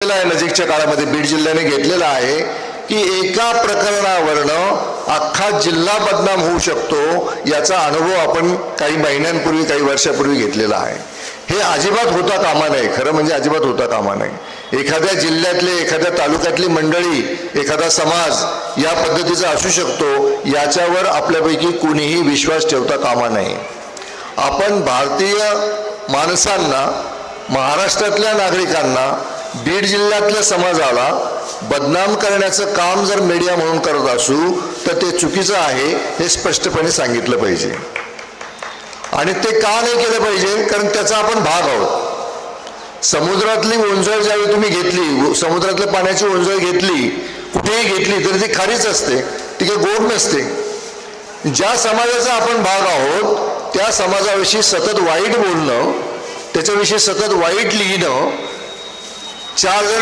घेतलेला आहे, नजीकच्या काळामध्ये बीड जिल्ह्याने घेतलेला आहे की एका प्रकरणावरनं अख्खा जिल्हा बदनाम होऊ शकतो, याचा अनुभव आपण काही महिन्यांपूर्वी काही वर्षापूर्वी घेतलेला आहे. हे अजिबात होता कामा नये, खरं म्हणजे अजिबात होता कामा नये. एखाद्या जिल्ह्यातले एखाद्या तालुक्यातली मंडळी, एखादा समाज या पद्धतीचा असू शकतो, याच्यावर आपल्यापैकी कुणीही विश्वास ठेवता कामा नये. आपण भारतीय माणसांना, महाराष्ट्रातल्या नागरिकांना, बीड जिल्ह्यातल्या समाजाला बदनाम करण्याचं काम जर मीडिया म्हणून करत असू तर ते चुकीचं आहे, हे स्पष्टपणे सांगितलं पाहिजे. आणि ते का नाही केलं पाहिजे? कारण त्याचा आपण भाग आहोत. समुद्रातली ओंजळ ज्यावेळी तुम्ही घेतली, समुद्रातल्या पाण्याची ओंजळ घेतली, कुठेही घेतली तरी ती खारीच असते, ती काही गोड नसते. ज्या समाजाचा आपण भाग आहोत त्या समाजाविषयी सतत वाईट बोलणं, त्याच्याविषयी सतत वाईट लिहिणं, 4 जण